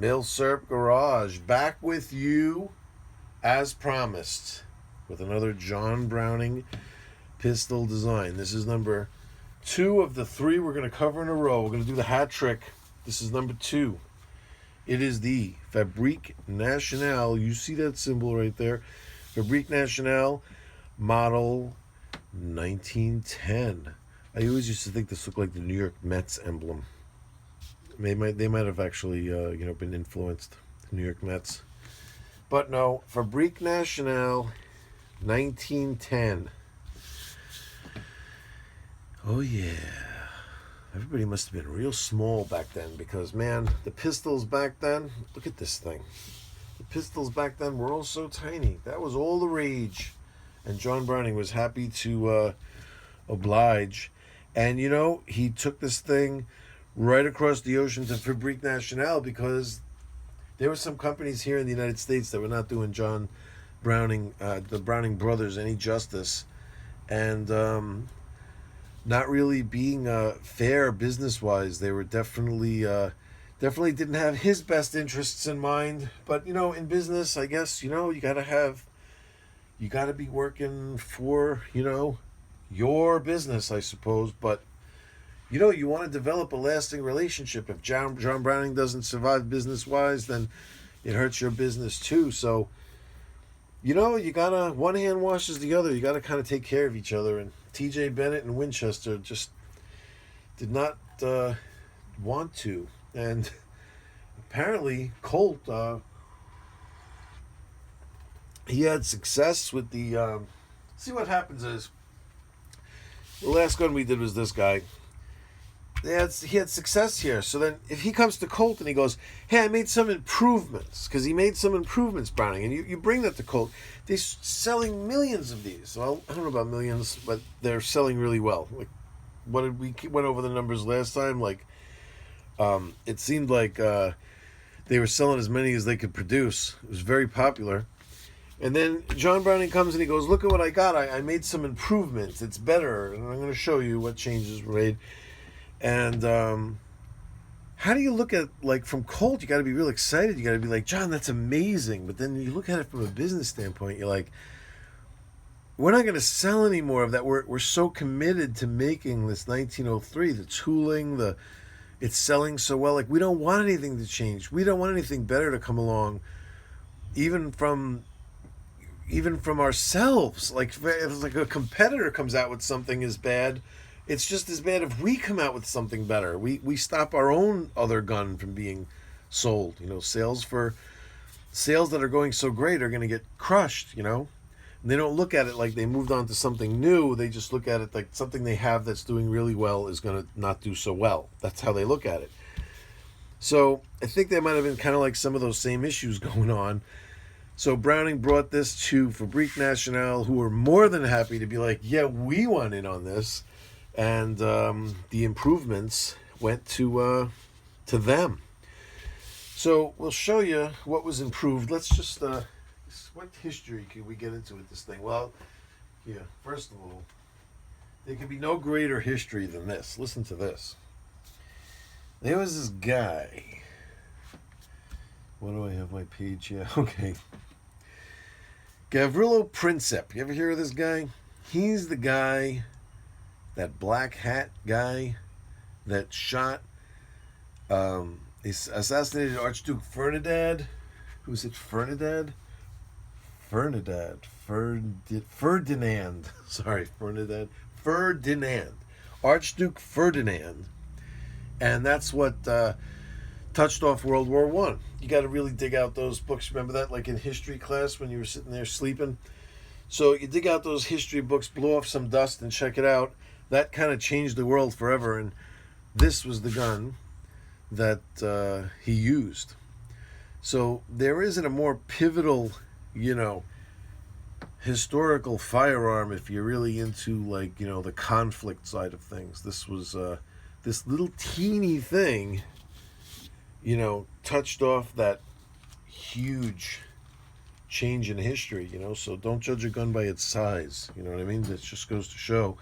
Milsurp Garage, back with you as promised with another John Browning pistol design. This is number 2 of the 3 we're going to cover in a row. We're going to do the hat trick. This is number 2. It is the Fabrique Nationale. You see that symbol right there. Fabrique Nationale, model 1910. I always used to think this looked like the New York Mets emblem. They might have actually been influenced, the New York Mets. But no, Fabrique Nationale 1910. Oh yeah. Everybody must have been real small back then because, man, the pistols back then, look at this thing. The pistols back then were all so tiny. That was all the rage. And John Browning was happy to oblige. And, he took this thing right across the ocean to Fabrique Nationale because there were some companies here in the United States that were not doing John Browning, the Browning brothers, any justice. And not really being fair business-wise. They were definitely didn't have his best interests in mind. But, in business, I guess, you got to be working for, your business, I suppose. But, you want to develop a lasting relationship. If John Browning doesn't survive business-wise, then it hurts your business too. So, you got to, one hand washes the other. You got to kind of take care of each other. And T.J. Bennett and Winchester just did not want to. And apparently Colt, he had success with the... see, what happens is, the last gun we did was this guy. He had success here. So then if he comes to Colt and he goes, hey, I made some improvements, because he made some improvements, Browning, and you bring that to Colt, they're selling millions of these. Well, I don't know about millions, but they're selling really well. Like, what did we went over the numbers last time? Like, it seemed like they were selling as many as they could produce. It was very popular. And then John Browning comes and he goes, look at what I got. I made some improvements. It's better. And I'm going to show you what changes were made. And how do you look at, like, from Colt, you got to be real excited. You got to be like, John, that's amazing. But then you look at it from a business standpoint, you're like, we're not going to sell any more of that. We're so committed to making this 1903, the tooling, it's selling so well. Like, we don't want anything to change. We don't want anything better to come along, even from ourselves. Like, if a competitor comes out with something as bad, it's just as bad if we come out with something better. We stop our own other gun from being sold. Sales that are going so great are going to get crushed, And they don't look at it like they moved on to something new. They just look at it like something they have that's doing really well is going to not do so well. That's how they look at it. So I think there might have been kind of like some of those same issues going on. So Browning brought this to Fabrique Nationale, who were more than happy to be like, yeah, we want in on this. And the improvements went to them. So we'll show you what was improved. Let's just, what history can we get into with this thing? Well, yeah, first of all, there could be no greater history than this. Listen to this. There was this guy. What do I have my page here? Okay. Gavrilo Princip. You ever hear of this guy? He's the guy... that black hat guy that shot, assassinated Archduke Ferdinand. Who's it? Ferdinand. Sorry, Ferdinand. Archduke Ferdinand. And that's what touched off World War I. You got to really dig out those books. Remember that, like in history class when you were sitting there sleeping? So you dig out those history books, blow off some dust, and check it out. That kind of changed the world forever, and this was the gun that he used. So there isn't a more pivotal, historical firearm if you're really into, like, the conflict side of things. This was this little teeny thing, touched off that huge change in history, so don't judge a gun by its size, you know what I mean? It just goes to show,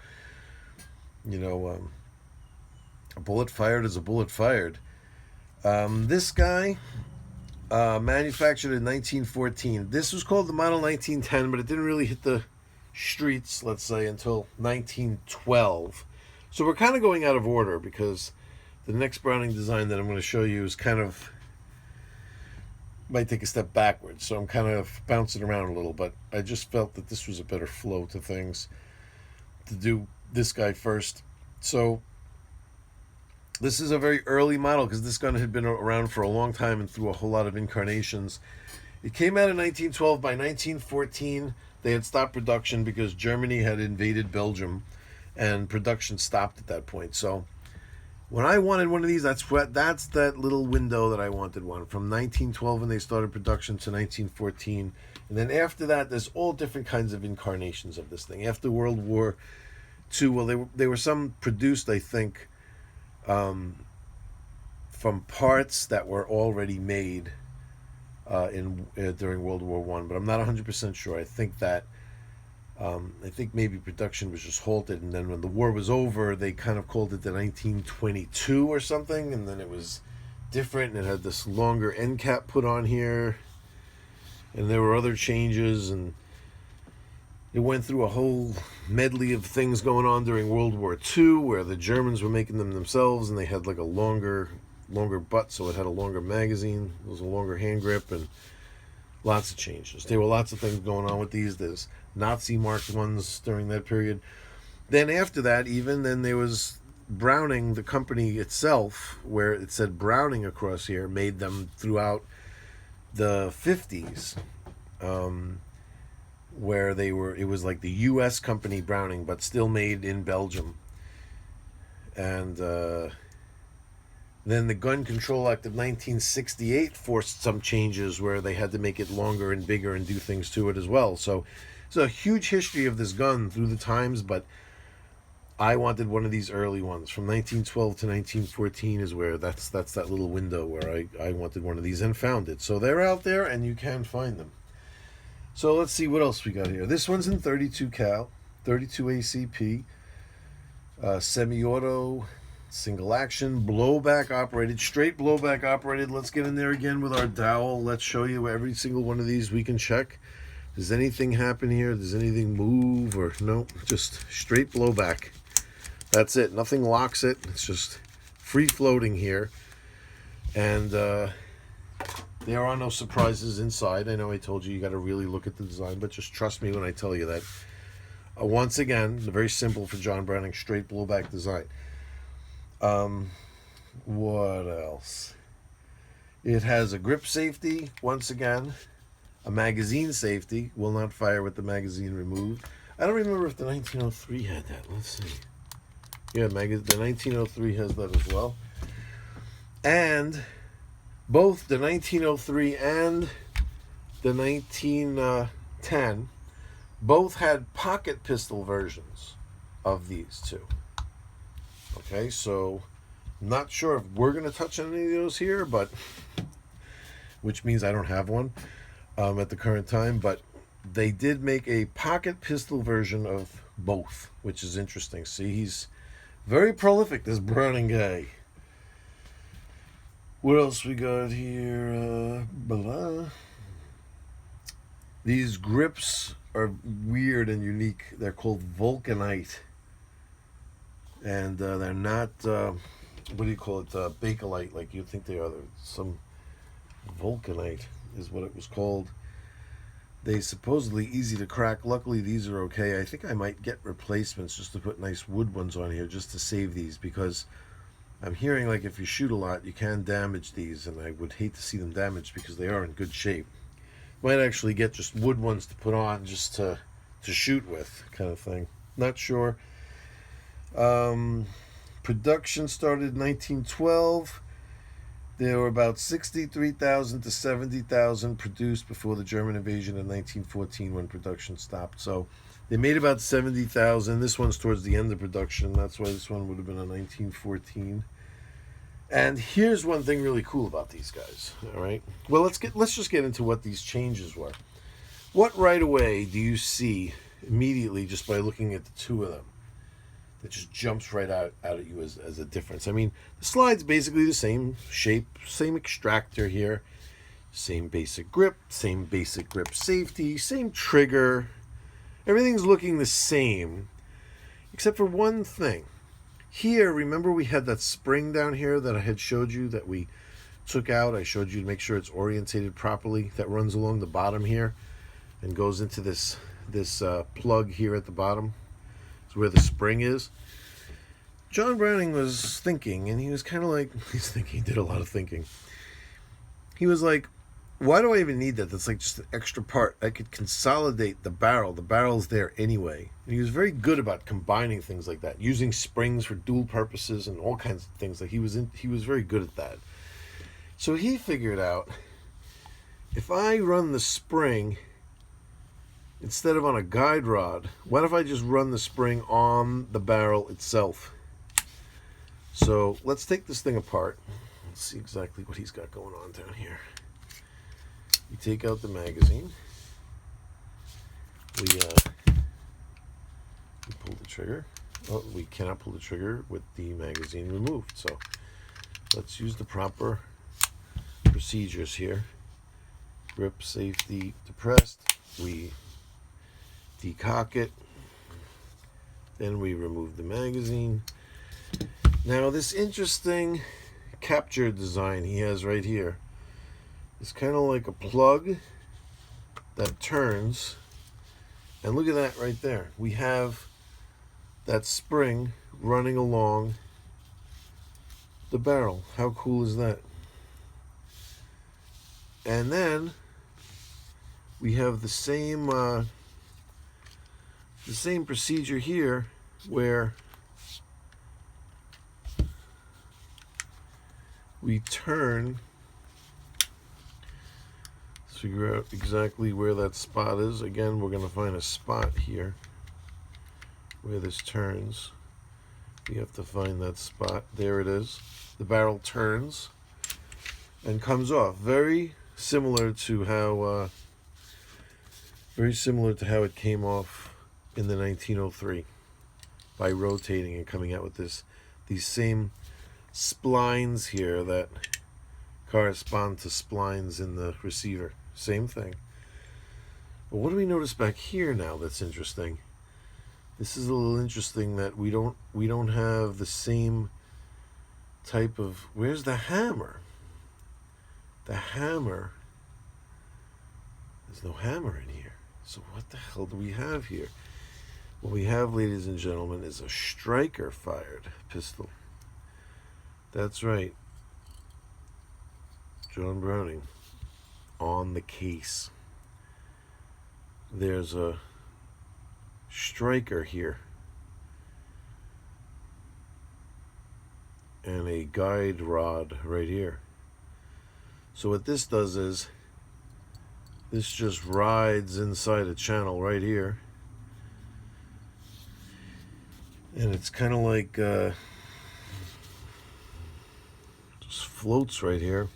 a bullet fired is a bullet fired. This guy, Manufactured in 1914. This was called the Model 1910, but it didn't really hit the streets, let's say, until 1912. So we're kind of going out of order because the next Browning design that I'm going to show you is kind of, might take a step backwards. So I'm kind of bouncing around a little, but I just felt that this was a better flow to things to do this guy first. So this is a very early model because this gun had been around for a long time and through a whole lot of incarnations. It came out in 1912. By 1914, they had stopped production because Germany had invaded Belgium, and production stopped at that point. So when I wanted one of these, that's that little window that I wanted one, from 1912 when they started production to 1914. And then after that, there's all different kinds of incarnations of this thing. After World War II, well, they were some produced, I think, from parts that were already made during World War I, but I'm not 100% sure. I think that I think maybe production was just halted, and then when the war was over, they kind of called it the 1922 or something, and then it was different, and it had this longer end cap put on here, and there were other changes, and it went through a whole medley of things going on during World War II, where the Germans were making them themselves, and they had like a longer butt, so it had a longer magazine, it was a longer hand grip, and lots of changes. There were lots of things going on with these. There's Nazi marked ones during that period. Then after that, even then, there was Browning, the company itself, where it said Browning across here, made them throughout the 50s. Where it was like the U.S. company Browning, but still made in Belgium. And then the Gun Control Act of 1968 forced some changes where they had to make it longer and bigger and do things to it as well. So it's a huge history of this gun through the times, but I wanted one of these early ones. From 1912 to 1914 is where that's that little window where I wanted one of these and found it. So they're out there and you can find them. So let's see what else we got here. This one's in 32 cal, 32 ACP, semi-auto, single action, blowback operated, straight blowback operated. Let's get in there again with our dowel. Let's show you every single one of these we can check. Does anything happen here? Does anything move or no? Just straight blowback. That's it. Nothing locks it. It's just free floating here. And there are no surprises inside. I know I told you got to really look at the design, but just trust me when I tell you that. Once again, very simple for John Browning, straight blowback design. What else? It has a grip safety, once again. A magazine safety, will not fire with the magazine removed. I don't remember if the 1903 had that. Let's see. Yeah, the 1903 has that as well. And both the 1903 and the 1910 both had pocket pistol versions of these two. Okay, so I'm not sure if we're going to touch on any of those here, but which means I don't have one at the current time, but they did make a pocket pistol version of both, which is interesting. See, he's very prolific, this Browning guy. What else we got here? These grips are weird and unique. They're called Vulcanite. And they're not, what do you call it, Bakelite, like you'd think they are. They're some Vulcanite is what it was called. They supposedly easy to crack. Luckily, these are okay. I think I might get replacements just to put nice wood ones on here just to save these, because I'm hearing like if you shoot a lot, you can damage these, and I would hate to see them damaged because they are in good shape. Might actually get just wood ones to put on just to shoot with, kind of thing. Not sure. Production started in 1912. There were about 63,000 to 70,000 produced before the German invasion in 1914 when production stopped. So they made about 70,000. This one's towards the end of production. That's why this one would have been in 1914. And here's one thing really cool about these guys. All right. Well, let's just get into what these changes were. What right away do you see immediately just by looking at the two of them that just jumps right out at you as a difference? I mean, the slide's basically the same shape, same extractor here. Same basic grip safety, same trigger. Everything's looking the same, except for one thing. Here, remember we had that spring down here that I had showed you that we took out. I showed you to make sure it's orientated properly. That runs along the bottom here and goes into this plug here at the bottom. It's where the spring is. John Browning was thinking, and he was kind of like, he did a lot of thinking. He was like, why do I even need that? That's like just an extra part. I could consolidate the barrel. The barrel's there anyway. And he was very good about combining things like that, using springs for dual purposes and all kinds of things. Like he was very good at that. So he figured out, if I run the spring instead of on a guide rod, what if I just run the spring on the barrel itself? So let's take this thing apart. Let's see exactly what he's got going on down here. We take out the magazine. We pull the trigger. Oh, we cannot pull the trigger with the magazine removed. So let's use the proper procedures here. Grip safety depressed. We decock it. Then we remove the magazine. Now this interesting capture design he has right here is kind of like a plug that turns, and look at that right there. We have that spring running along the barrel. How cool is that? And then we have the same procedure here where we turn. Let's figure out exactly where that spot is. Again, we're going to find a spot here where this turns. We have to find that spot. There it is. The barrel turns and comes off. Very similar to how it came off in the 1903 by rotating and coming out with these same splines here that correspond to splines in the receiver. Same thing. But what do we notice back here now that's interesting? This is a little interesting that we don't have the same type of. Where's the hammer? The hammer. There's no hammer in here. So what the hell do we have here? What we have, ladies and gentlemen, is a striker fired pistol. That's right. John Browning on the case. There's a striker here and a guide rod right here. So what this does is this just rides inside a channel right here, and it's kind of like just floats right here,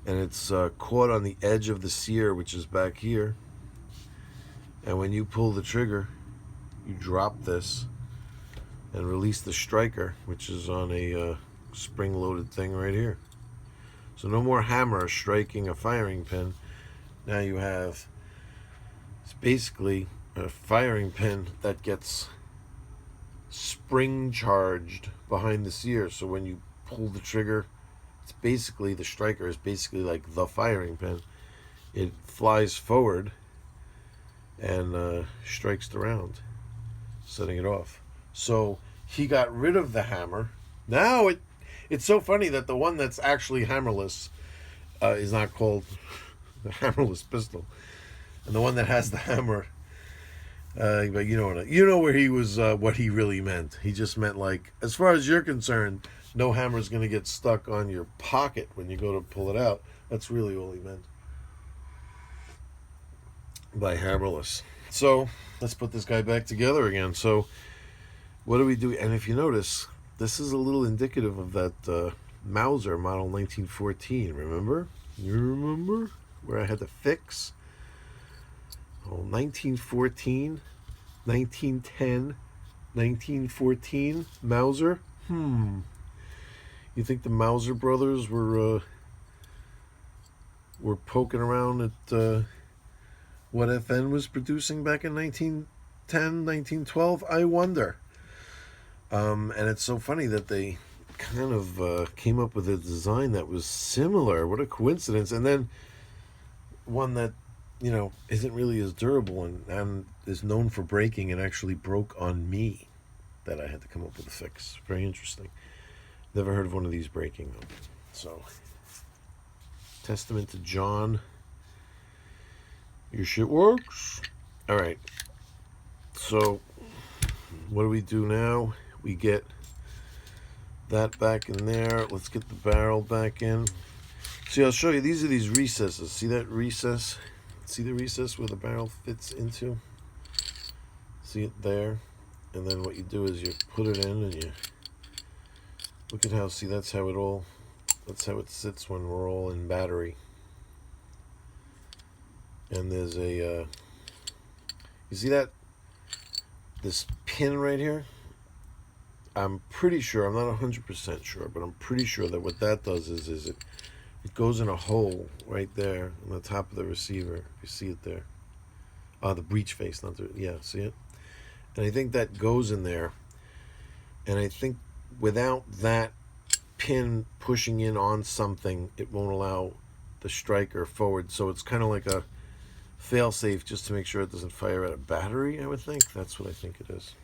and it's caught on the edge of the sear, which is back here. And when you pull the trigger, you drop this and release the striker, which is on a spring-loaded thing right here. So no more hammer striking a firing pin. Now you have, it's basically a firing pin that gets spring charged behind the sear. So when you pull the trigger, it's basically, the striker is basically like the firing pin. It flies forward and strikes the round, setting it off. So he got rid of the hammer. Now it's so funny that the one that's actually hammerless is not called the hammerless pistol, and the one that has the hammer. But you know where he was, what he really meant. He just meant, like, as far as you're concerned, no hammer's going to get stuck on your pocket when you go to pull it out. That's really all he meant by hammerless. So let's put this guy back together again. So what do we do? And if you notice, this is a little indicative of that Mauser model 1914. Remember? You remember where I had to fix? Oh, 1914, 1910, 1914 Mauser. You think the Mauser brothers were were poking around at what FN was producing back in 1910, 1912, I wonder. And it's so funny that they kind of came up with a design that was similar. What a coincidence. And then one that, you know, isn't really as durable and is known for breaking and actually broke on me, that I had to come up with a fix. Very interesting. Never heard of one of these breaking, though. So, testament to John. Your shit works. All right. So, what do we do now? We get that back in there. Let's get the barrel back in. See, I'll show you. These are these recesses. See that recess? See the recess where the barrel fits into? See it there? And then what you do is you put it in and you look at how, see, that's how it sits when we're all in battery. And there's a, you see that? This pin right here? I'm pretty sure, I'm not 100% sure, but I'm pretty sure that what that does is it goes in a hole right there on the top of the receiver. You see it there? The breech face, not the, yeah, see it? And I think that goes in there. And I think without that pin pushing in on something, it won't allow the striker forward. So it's kind of like a fail-safe just to make sure it doesn't fire out a battery, I would think. That's what I think it is.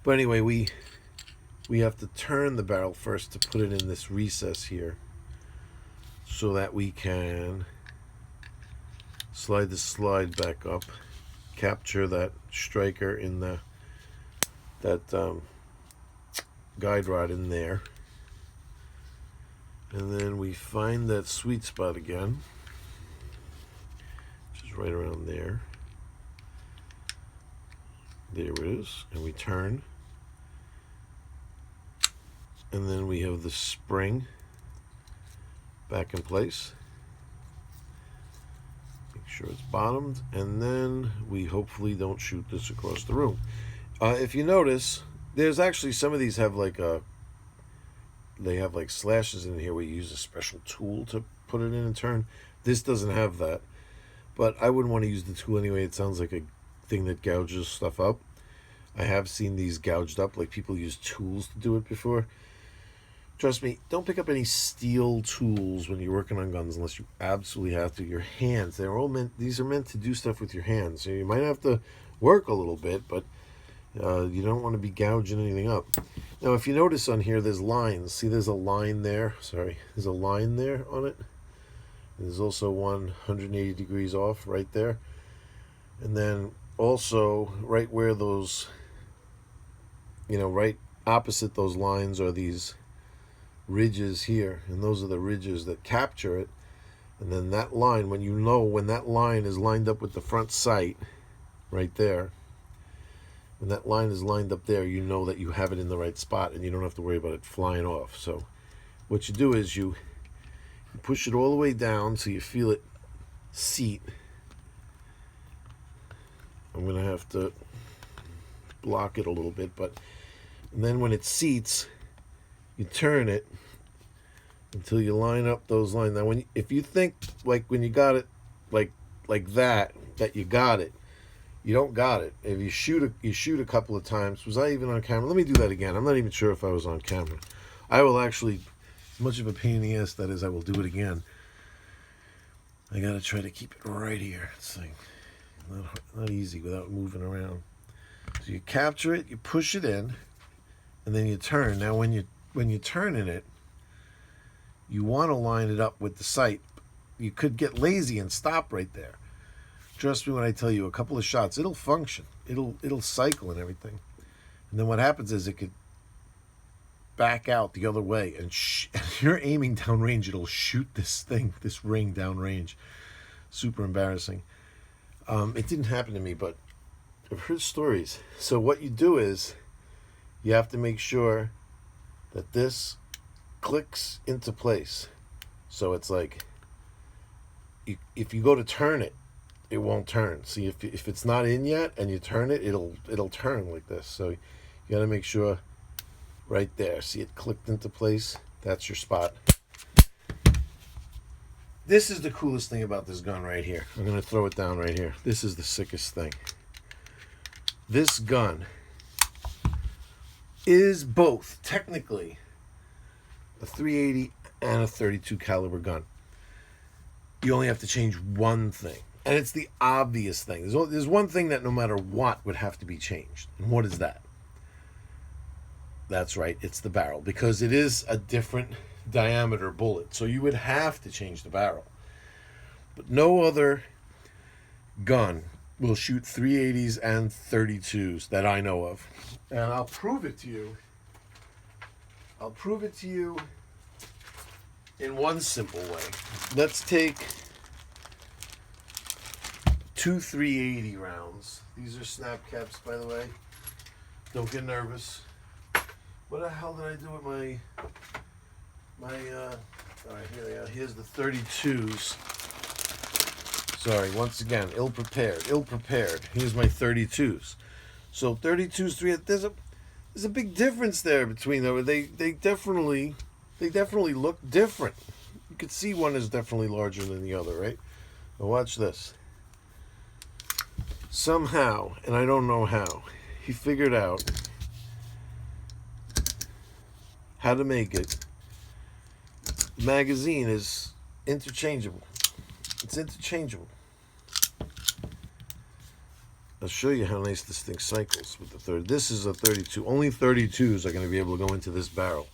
But anyway, we have to turn the barrel first to put it in this recess here so that we can slide the slide back up, capture that striker in that guide rod in there, and then we find that sweet spot again, which is right around there. There it is, and we turn, and then we have the spring back in place. Make sure it's bottomed, and then we hopefully don't shoot this across the room. If you notice, there's actually some of these have like they have like slashes in here where you use a special tool to put it in and turn. This doesn't have that, but I wouldn't want to use the tool anyway. It sounds like a thing that gouges stuff up. I have seen these gouged up, like people use tools to do it before. Trust me, don't pick up any steel tools when you're working on guns unless you absolutely have to. Your hands, these are meant to do stuff with your hands. So you might have to work a little bit, but you don't want to be gouging anything up. Now, if you notice on here, there's lines. See, there's a line there. Sorry, there's a line there on it. And there's also one 180 degrees off right there. And then also right where those, right opposite those lines are these ridges here, and those are the ridges that capture it. And then that line, when that line is lined up with the front sight right there, when that line is lined up there, you know that you have it in the right spot and you don't have to worry about it flying off. So what you do is you push it all the way down so you feel it seat. I'm gonna have to block it a little bit, and then when it seats, you turn it until you line up those lines. Now, if you think like when you got it like that you got it, you don't got it. If you shoot a couple of times. Was I even on camera? Let me do that again. I'm not even sure if I was on camera. I will actually, as much of a pain in the ass that is, I will do it again. I gotta try to keep it right here. It's like not easy without moving around. So you capture it, you push it in, and then you turn. Now when you turn in it, you want to line it up with the sight. You could get lazy and stop right there. Trust me when I tell you, a couple of shots, it'll function. It'll cycle and everything. And then what happens is it could back out the other way, and if you're aiming downrange, it'll shoot this ring downrange. Super embarrassing. It didn't happen to me, but I've heard stories. So what you do is you have to make sure that this clicks into place. So it's like, if you go to turn it, it won't turn. See, if it's not in yet and you turn it, it'll turn like this. So you got to make sure right there. See, it clicked into place. That's your spot. This is the coolest thing about this gun right here. I'm going to throw it down right here. This is the sickest thing. This gun is both technically a 380 and a 32 caliber gun. You only have to change one thing, and it's the obvious thing. There's one thing that no matter what would have to be changed, and what is that? That's right, it's the barrel, because it is a different diameter bullet, so you would have to change the barrel. But no other gun will shoot 380s and 32s that I know of, and I'll prove it to you. I'll prove it to you in one simple way. Let's take 2 380 rounds. These are snap caps, by the way. Don't get nervous. What the hell did I do with my all right, here they are. Here's the 32s. Sorry, once again, ill prepared. Here's my 32s. So 32s, there's a big difference there between them. They definitely look different. You could see one is definitely larger than the other, right? Now watch this. Somehow, and I don't know how, he figured out how to make it. The magazine is interchangeable. It's interchangeable. I'll show you how nice this thing cycles with the third. This is a 32. Only 32s are going to be able to go into this barrel.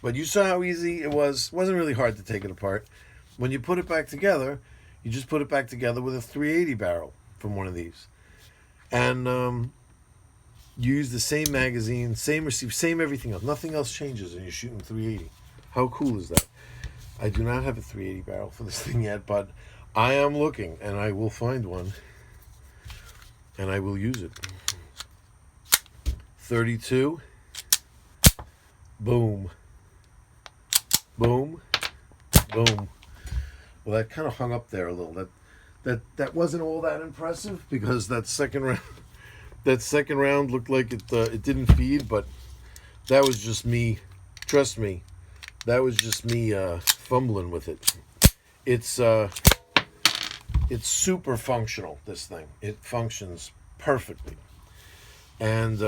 But you saw how easy it was. It wasn't really hard to take it apart. When you put it back together, you just put it back together with a 380 barrel from one of these. And you use the same magazine, same receiver, same everything else. Nothing else changes, and you're shooting 380. How cool is that? I do not have a 380 barrel for this thing yet, but I am looking, and I will find one, and I will use it. 32. Boom. Boom. Boom. Well, that kind of hung up there a little. That wasn't all that impressive, because that second round looked like it didn't feed, but that was just me. Trust me, that was just me fumbling with it. It's super functional, this thing. It functions perfectly, and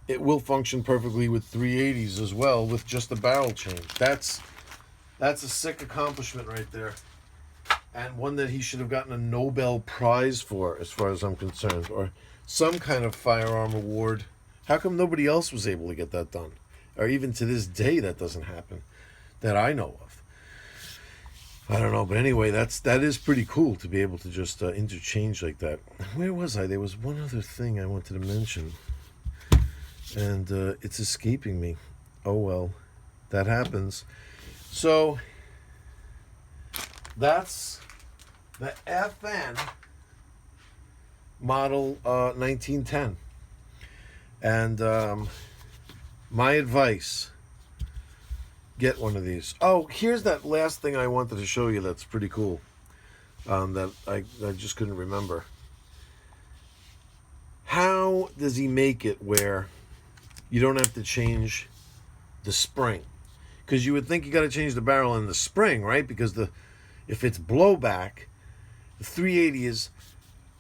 it will function perfectly with 380s as well, with just the barrel change. That's a sick accomplishment right there, and one that he should have gotten a Nobel Prize for, as far as I'm concerned, or some kind of firearm award. How come nobody else was able to get that done? Or even to this day, that doesn't happen, that I know of. I don't know, but anyway, that is pretty cool to be able to just interchange like that. Where was I? There was one other thing I wanted to mention, and it's escaping me. Oh well, that happens. So that's the FN model 1910, and my advice: get one of these. Oh, here's that last thing I wanted to show you that's pretty cool, that I just couldn't remember. How does he make it where you don't have to change the spring? Because you would think you got to change the barrel and the spring, right? Because if it's blowback, the 380 is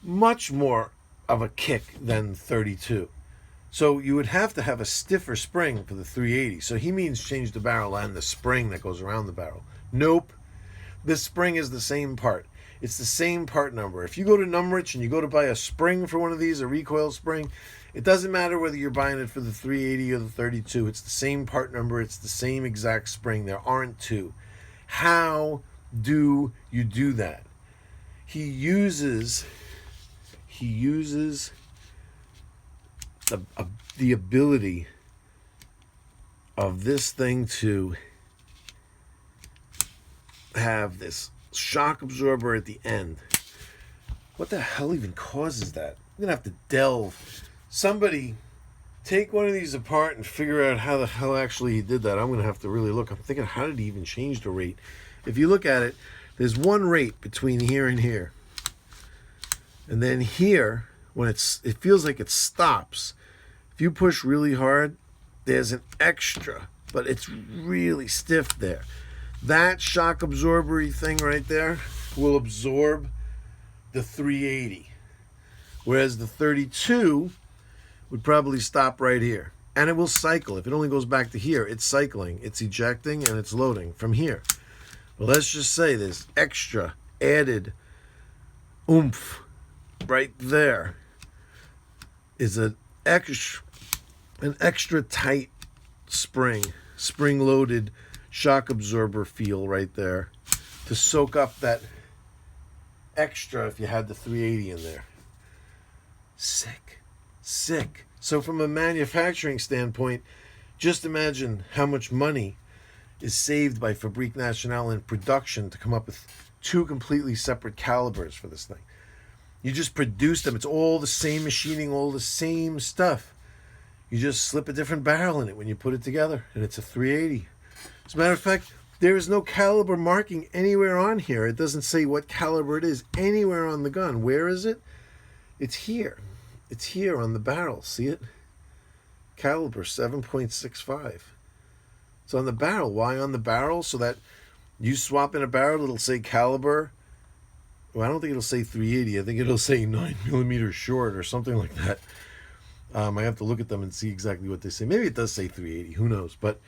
much more of a kick than 32. So you would have to have a stiffer spring for the 380. So he means change the barrel and the spring that goes around the barrel. Nope. This spring is the same part. It's the same part number. If you go to Numrich and you go to buy a spring for one of these, a recoil spring, it doesn't matter whether you're buying it for the 380 or the 32. It's the same part number. It's the same exact spring. There aren't two. How do you do that? He uses the ability of this thing to have this shock absorber at the end. What the hell even causes that? I'm gonna have to delve. Somebody take one of these apart and figure out how the hell actually he did that. I'm gonna have to really look. I'm thinking, how did he even change the rate? If you look at it, there's one rate between here and here, and then here, when it feels like it stops, if you push really hard, there's an extra, but it's really stiff there. That shock absorbery thing right there will absorb the 380. Whereas the 32 would probably stop right here. And it will cycle. If it only goes back to here, it's cycling. It's ejecting and it's loading from here. But let's just say this extra added oomph right there is an extra tight spring-loaded shock absorber feel right there to soak up that extra if you had the 380 in there. Sick. So from a manufacturing standpoint, just imagine how much money is saved by Fabrique Nationale in production to come up with two completely separate calibers for this thing. You just produce them. It's all the same machining, all the same stuff. You just slip a different barrel in it when you put it together, and it's a 380. As a matter of fact, there is no caliber marking anywhere on here. It doesn't say what caliber it is anywhere on the gun. Where is it? It's here. It's here on the barrel. See it? Caliber 7.65. It's on the barrel. Why on the barrel? So that you swap in a barrel, it'll say caliber. Well, I don't think it'll say 380. I think it'll say 9mm short or something like that. I have to look at them and see exactly what they say. Maybe it does say 380. Who knows? But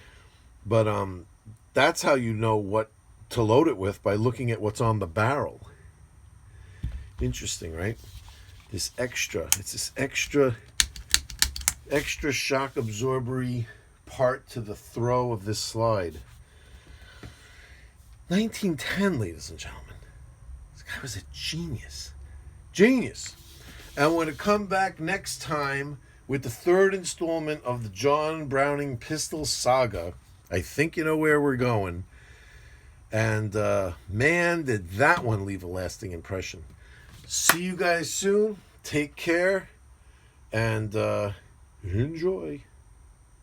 that's how you know what to load it with, by looking at what's on the barrel. Interesting, right? It's this extra shock absorbery part to the throw of this slide. 1910, ladies and gentlemen. This guy was a genius. And we're going to come back next time with the third installment of the John Browning pistol saga. I think you know where we're going. And man, did that one leave a lasting impression. See you guys soon. Take care. And enjoy.